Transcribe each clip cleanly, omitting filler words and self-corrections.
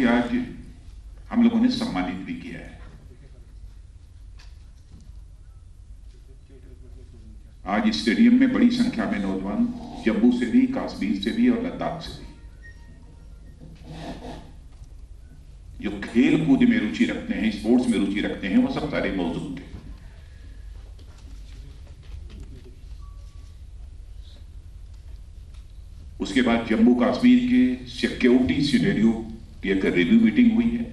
कि आज हम लोगों ने सम्मानित भी किया है। आज स्टेडियम में बड़ी संख्या में नौजवान जम्मू से भी, कश्मीर से भी और लद्दाख से भी, जो खेल कूद में रुचि रखते हैं, स्पोर्ट्स में रुचि रखते हैं, वो सब सारे मौजूद थे। उसके बाद जम्मू कश्मीर के सिक्योरिटी सिनेरियो की एक रिव्यू मीटिंग हुई है।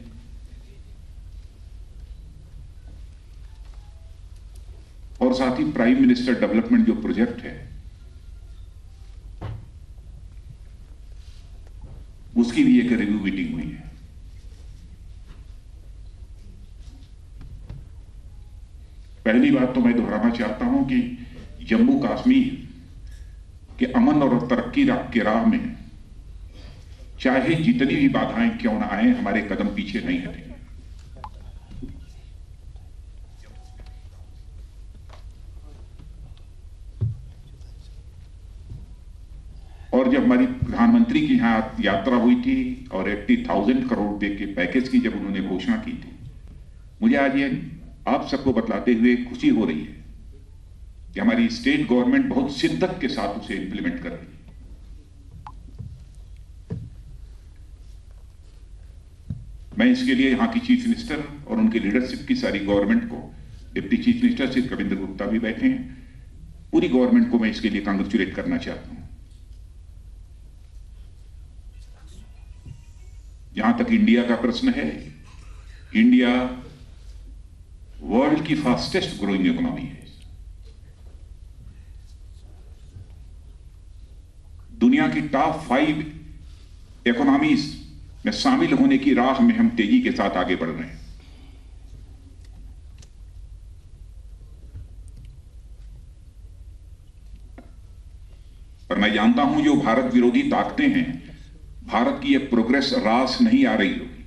और साथ ही प्राइम मिनिस्टर डेवलपमेंट जो प्रोजेक्ट है उसकी भी एक रिव्यू मीटिंग हुई है। पहली बात तो मैं दोहराना चाहता हूं कि जम्मू कश्मीर के अमन और तरक्की के राह में चाहे जितनी भी बाधाएं क्यों ना आए, हमारे कदम पीछे नहीं हटेंगे। और जब हमारी प्रधानमंत्री की यहां यात्रा हुई थी और 80,000 करोड़ रुपए के पैकेज की जब उन्होंने घोषणा की थी, मुझे आज ये आप सबको बतलाते हुए खुशी हो रही है कि हमारी स्टेट गवर्नमेंट बहुत शिद्दत के साथ उसे इंप्लीमेंट कर रही है। मैं इसके लिए यहां की चीफ मिनिस्टर और उनकी लीडरशिप की सारी गवर्नमेंट को, deputy chief minister Shri Kavinder Gupta भी बैठे हैं, पूरी गवर्नमेंट को मैं इसके लिए कांग्रेचुलेट करना चाहता हूं। जहां तक इंडिया का प्रश्न है, इंडिया वर्ल्ड की फास्टेस्ट ग्रोइंग इकोनॉमी है। दुनिया की टॉप 5 इकोनॉमीज में शामिल होने की राह में हम तेजी के साथ आगे बढ़ रहे हैं। पर मैं जानता हूं जो भारत विरोधी ताकतें हैं, भारत की यह प्रोग्रेस रास नहीं आ रही होगी।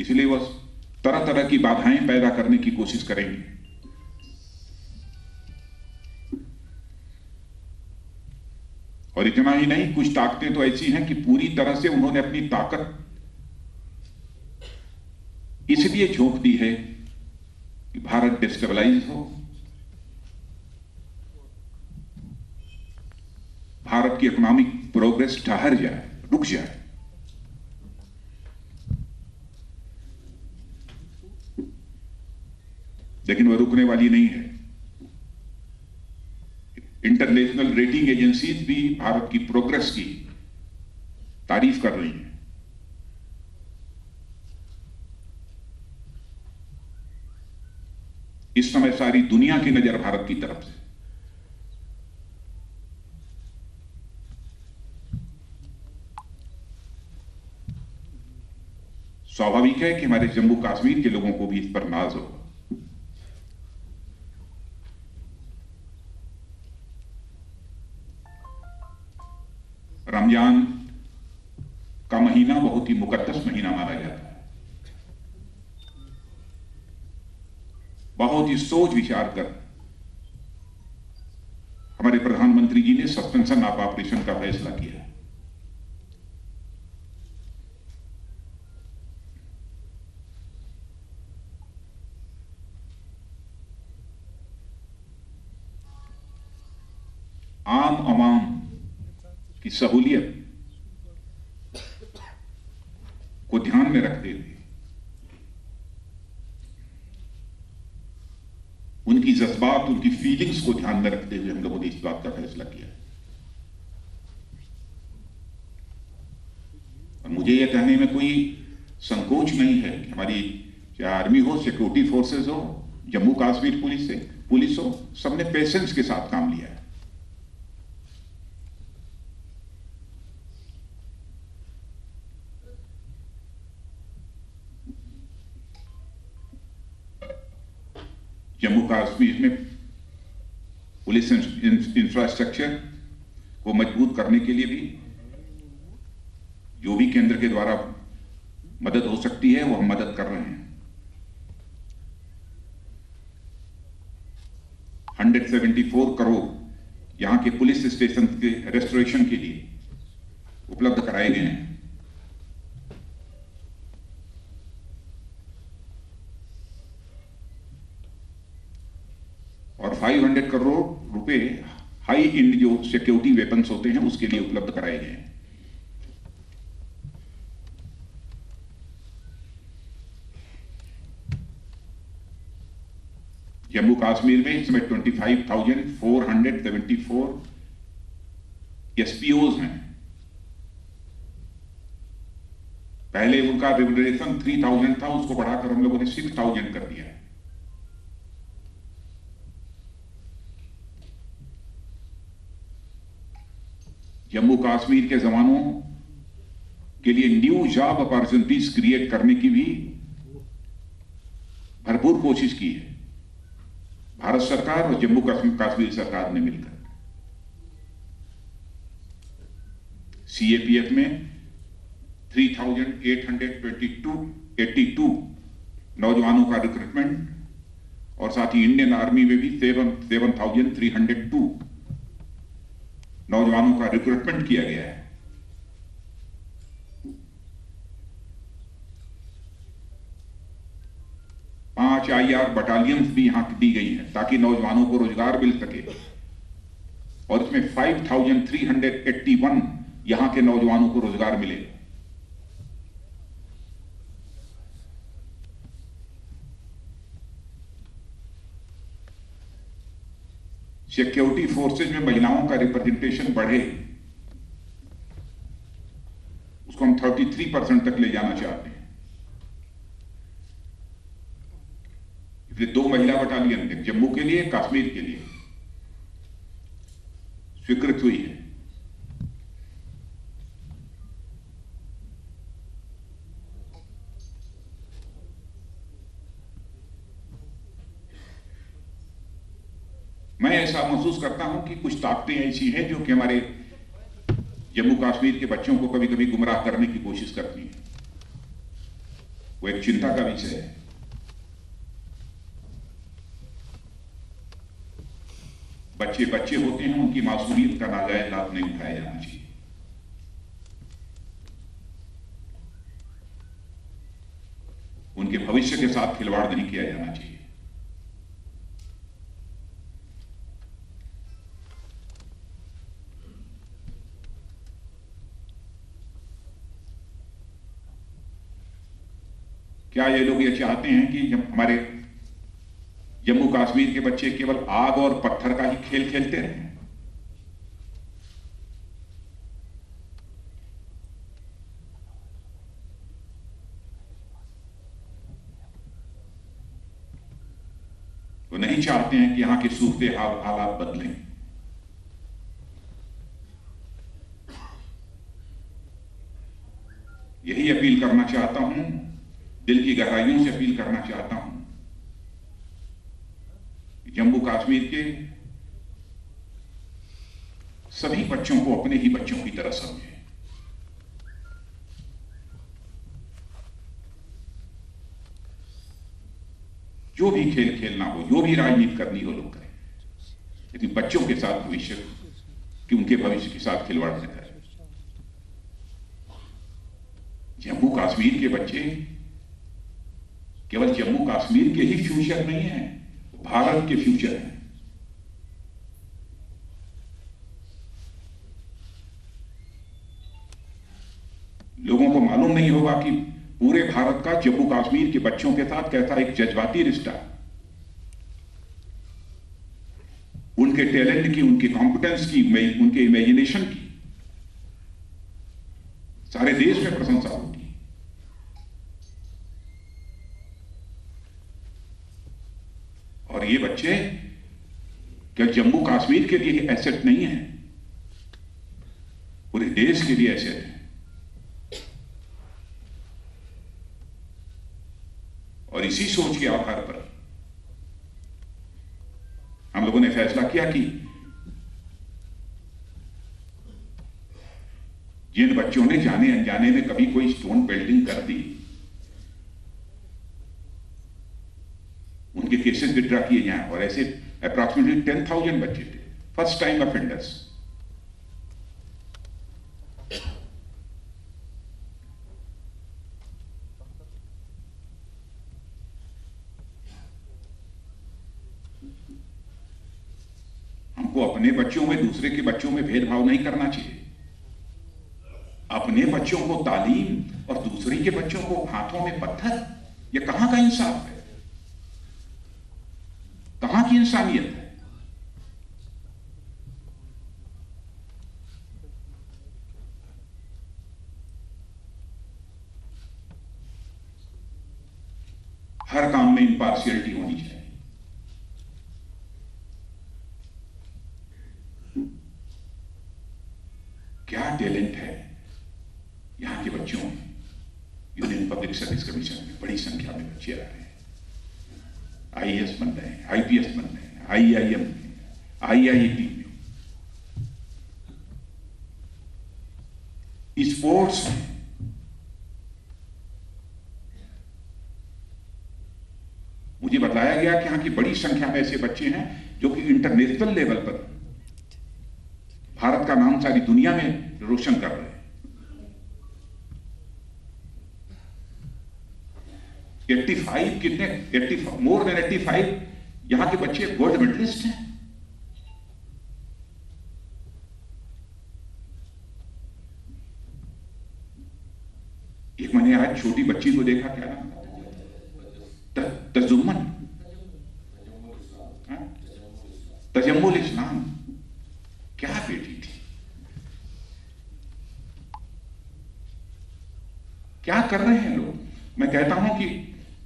इसलिए वह तरह तरह की बाधाएं पैदा करने की कोशिश करेंगे। और इतना ही नहीं, कुछ ताकतें तो ऐसी हैं कि पूरी तरह से उन्होंने अपनी ताकत इसलिए झोंक दी है कि भारत डिस्टेबलाइज हो, भारत की इकोनॉमिक प्रोग्रेस ठहर जाए, रुक जाए। लेकिन वह रुकने वाली नहीं है। इंटरनेशनल रेटिंग एजेंसीज भी भारत की प्रोग्रेस की तारीफ कर रही हैं। इस समय सारी दुनिया की नजर भारत की तरफ से। स्वाभाविक है कि हमारे जम्मू कश्मीर के लोगों को भी इस पर नाज होगा। रमजान का महीना बहुत ही मुकद्दस महीना माना जाता है। बहुत ही सोच विचार कर हमारे प्रधानमंत्री जी ने सस्पेंशन ऑफ ऑपरेशन का फैसला किया है। आम अवाम की सहूलियत को ध्यान में रखते हुए, उनकी जज्बात, उनकी फीलिंग्स को ध्यान में रखते हुए हम लोगों ने इस बात का फैसला किया। और मुझे यह कहने में कोई संकोच नहीं है कि हमारी चाहे आर्मी हो, सिक्योरिटी फोर्सेस हो, जम्मू कश्मीर पुलिस हो, सबने पेशेंस के साथ काम लिया है। जम्मू कश्मीर में पुलिस इंफ्रास्ट्रक्चर को मजबूत करने के लिए भी जो भी केंद्र के द्वारा मदद हो सकती है वो हम मदद कर रहे हैं। 174 करोड़ यहां के पुलिस स्टेशन के रेस्टोरेशन के लिए उपलब्ध कराए गए हैं। और 500 करोड़ रुपए हाई एंड जो सिक्योरिटी वेपन्स होते हैं उसके लिए उपलब्ध कराए गए हैं। जम्मू कश्मीर में इसमें 25,474 एसपीओज हैं। पहले उनका रेमुनरेशन 3,000 था, उसको बढ़ाकर हम लोगों ने 6,000 कर दिया है। जम्मू कश्मीर के जवानों के लिए न्यू जॉब अपॉर्चुनिटीज क्रिएट करने की भी भरपूर कोशिश की है भारत सरकार और जम्मू कश्मीर सरकार ने मिलकर। सीएपीएफ में 3,882 नौजवानों का रिक्रूटमेंट और साथ ही इंडियन आर्मी में भी 7,302 नौजवानों का रिक्रूटमेंट किया गया है। पांच IR बटालियंस भी यहां दी गई है ताकि नौजवानों को रोजगार मिल सके। और इसमें 5,381 यहां के नौजवानों को रोजगार मिले। सिक्योरिटी फोर्सेज में महिलाओं का रिप्रेजेंटेशन बढ़े, उसको हम 33% तक ले जाना चाहते हैं। इसलिए 2 महिला बटालियन जम्मू के लिए, कश्मीर के लिए स्वीकृत हुई है। मैं ऐसा महसूस करता हूं कि कुछ ताकतें ऐसी हैं जो कि हमारे जम्मू कश्मीर के बच्चों को कभी कभी गुमराह करने की कोशिश करती हैं। वो एक चिंता का विषय है। बच्चे बच्चे होते हैं, उनकी मासूमियत का नाजायज लाभ नहीं उठाया जाना चाहिए। उनके भविष्य के साथ खिलवाड़ नहीं किया जाना चाहिए। क्या ये लोग ये चाहते हैं कि जब हमारे जम्मू कश्मीर के बच्चे केवल आग और पत्थर का ही खेल खेलते रहें? वो नहीं चाहते हैं कि यहां के सूरत हालात बदलें। यही अपील करना चाहता हूं, दिल की गहराइयों से अपील करना चाहता हूं कि जम्मू कश्मीर के सभी बच्चों को अपने ही बच्चों की तरह समझें। जो भी खेल खेलना हो, जो भी राजनीति करनी हो, लोग करें, लेकिन बच्चों के साथ भविष्य कि उनके भविष्य के साथ खिलवाड़ न करें। जम्मू कश्मीर के बच्चे केवल जम्मू कश्मीर के ही फ्यूचर नहीं है, भारत के फ्यूचर है। लोगों को मालूम नहीं होगा कि पूरे भारत का जम्मू कश्मीर के बच्चों के साथ कैसा एक जज्बाती रिश्ता, उनके टैलेंट की, उनकी कॉम्पिटेंस की, उनके इमेजिनेशन की सारे देश में प्रशंसा होती है। और ये बच्चे क्या जम्मू कश्मीर के लिए एसेट नहीं है, पूरे देश के लिए एसेट है। और इसी सोच के आधार पर हम लोगों ने फैसला किया कि जिन बच्चों ने जाने अनजाने में कभी कोई स्टोन बिल्डिंग कर दी, उनके केसेस विड्रॉ किए जाएं, और ऐसे अप्रॉक्सीमेटली 10,000 बच्चे थे फर्स्ट टाइम ऑफेंडर्स। हमको अपने बच्चों में दूसरे के बच्चों में भेदभाव नहीं करना चाहिए। अपने बच्चों को तालीम और दूसरे के बच्चों को हाथों में पत्थर, यह कहां का इंसाफ है? कहां की इंसानियत है? हर काम में इम्पार्शियलिटी होनी चाहिए। क्या टैलेंट है यहां के बच्चों में। यूनियन पब्लिक सर्विस कमीशन में बड़ी संख्या में बच्चे आ रहे हैं, आईएएस बन रहे हैं, आईपीएस बन रहे हैं, आईआईएम में, आईआईटी में, स्पोर्ट्स में। मुझे बताया गया कि यहां की बड़ी संख्या में ऐसे बच्चे हैं जो कि इंटरनेशनल लेवल पर भारत का नाम सारी दुनिया में रोशन कर रहे हैं। 85 कितने 85 मोर देन 85 यहां के बच्चे गोल्ड मेडलिस्ट हैं। एक मैंने आज छोटी बच्ची को देखा, क्या नाम तजुम्मन, तजम्मुल इस्लाम, क्या बेटी थी, क्या कर रहे हैं लोग। मैं कहता हूं कि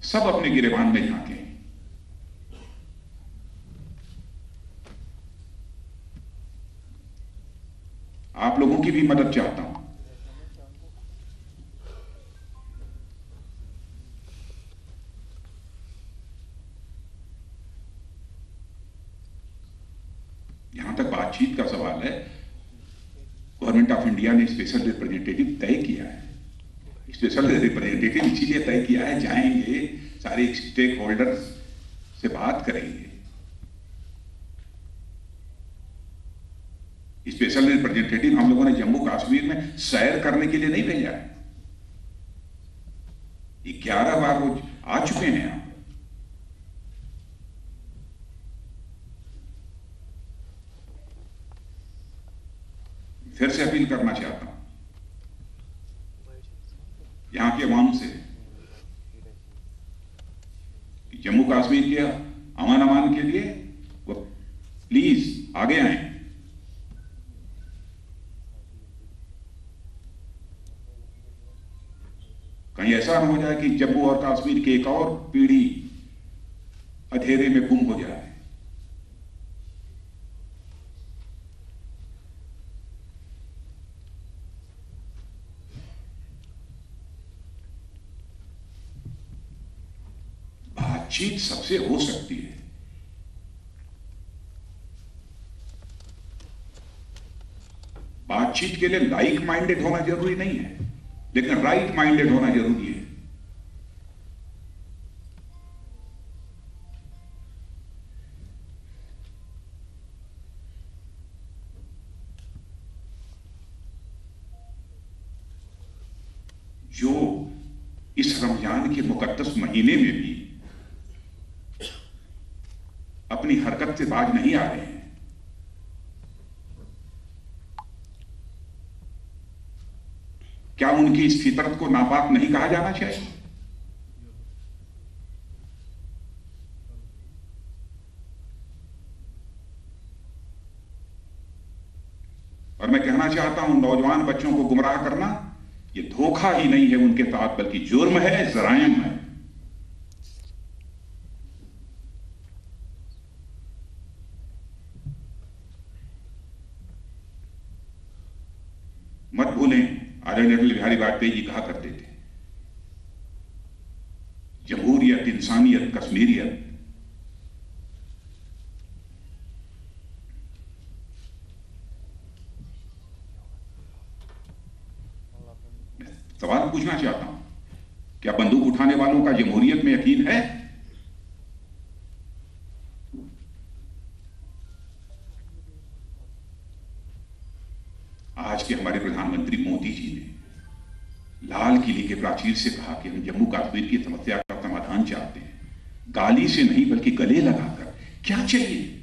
सब अपने गिरेबान में झांके। आप लोगों की भी मदद चाहता हूं। यहां तक बातचीत का सवाल है, गवर्नमेंट ऑफ इंडिया ने स्पेशल रिप्रेजेंटेटिव तय किया है। स्पेशल रिप्रेजेंटेटिव इसीलिए तय किया है, जाएंगे सारे स्टेक होल्डर्स से बात करेंगे। स्पेशल रिप्रेजेंटेटिव हम लोगों ने जम्मू कश्मीर में सैर करने के लिए नहीं भेजा है। 11 बार वो आ चुके हैं यहां। फिर से अपील करना चाहता हूं यहां के अवाम से कि जम्मू कश्मीर के अमन अमान के लिए वो प्लीज आगे आए। कहीं ऐसा न हो जाए कि जम्मू और कश्मीर की एक और पीढ़ी अंधेरे में गुम हो जाए। बातचीत सबसे हो सकती है। बातचीत के लिए लाइक माइंडेड होना जरूरी नहीं है, लेकिन राइट माइंडेड होना जरूरी है। जो इस रमजान के मुकद्दस महीने में भी अपनी हरकत से बाज नहीं आ रहे हैं, क्या उनकी इस फितरत को नापाक नहीं कहा जाना चाहिए? और मैं कहना चाहता हूं, नौजवान बच्चों को गुमराह करना ये धोखा ही नहीं है उनके साथ, बल्कि जुर्म है, जराइम है। मत भूलें, आदरणीय अटल बिहारी वाजपेयी जी कहा करते थे, जमहूरियत, इंसानियत, कश्मीरियत। सवाल पूछना चाहता हूं, क्या बंदूक उठाने वालों का जमहूरियत में यकीन है? के हमारे प्रधानमंत्री मोदी जी ने लाल किले के प्राचीर से कहा कि हम जम्मू कश्मीर की समस्या का समाधान चाहते हैं, गाली से नहीं बल्कि गले लगाकर। क्या चाहिए?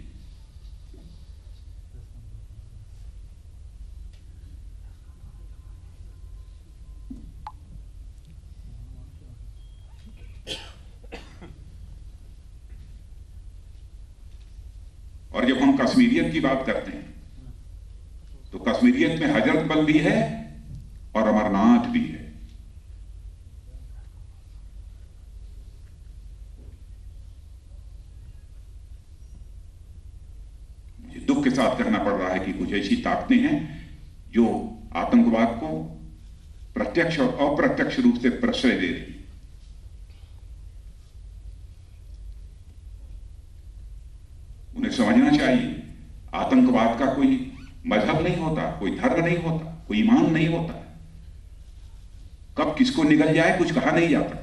और जब हम कश्मीरियत की बात करते हैं तो कश्मीरियत में हजरत बल भी है और अमरनाथ भी है। मुझे दुख के साथ कहना पड़ रहा है कि कुछ ऐसी ताकतें हैं जो आतंकवाद को प्रत्यक्ष और अप्रत्यक्ष रूप से प्रश्रय दे रही हैं। उन्हें समझना चाहिए आतंकवाद का कोई मजहब नहीं होता, कोई धर्म नहीं होता, कोई ईमान नहीं होता। कब किसको निगल जाए कुछ कहा नहीं जाता।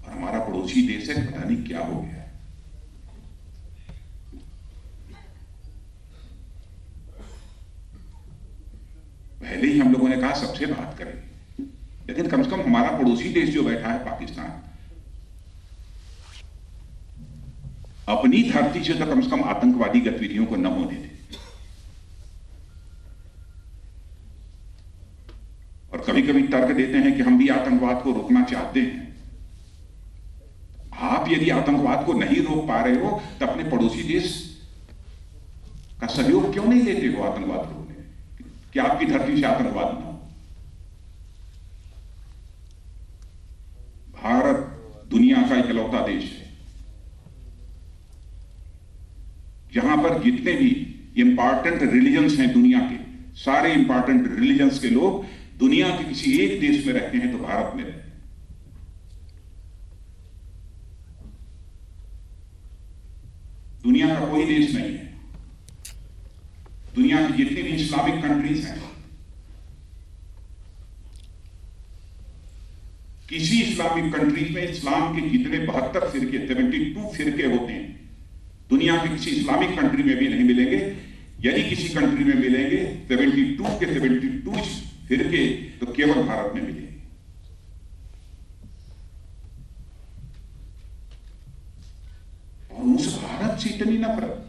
और हमारा पड़ोसी देश है, पता नहीं क्या हो गया। पहले ही हम लोगों ने कहा सबसे बात करें, लेकिन कम से कम हमारा पड़ोसी देश जो बैठा है पाकिस्तान, अपनी धरती से तो कम से कम आतंकवादी गतिविधियों को न होने दे। और कभी कभी तर्क देते हैं कि हम भी आतंकवाद को रोकना चाहते हैं। आप यदि आतंकवाद को नहीं रोक पा रहे हो तो अपने पड़ोसी देश का सहयोग क्यों नहीं लेते हो आतंकवाद को रोकने? कि आपकी धरती से आतंकवाद न हो। भारत दुनिया का इकलौता देश है जहां पर जितने भी इंपॉर्टेंट रिलीजन्स हैं दुनिया के, सारे इंपॉर्टेंट रिलीजन्स के लोग दुनिया के किसी एक देश में रहते हैं तो भारत में रहते हैं। दुनिया का कोई देश नहीं है, दुनिया की जितनी भी इस्लामिक कंट्रीज हैं, किसी इस्लामिक कंट्रीज में इस्लाम के जितने 72 फिरके, 72 फिरके होते हैं, दुनिया के किसी इस्लामिक कंट्री में भी नहीं मिलेंगे। यदि किसी कंट्री में मिलेंगे 72 के 72 फिरके तो केवल भारत में मिलेंगे। और उस भारत से इतनी नफरत,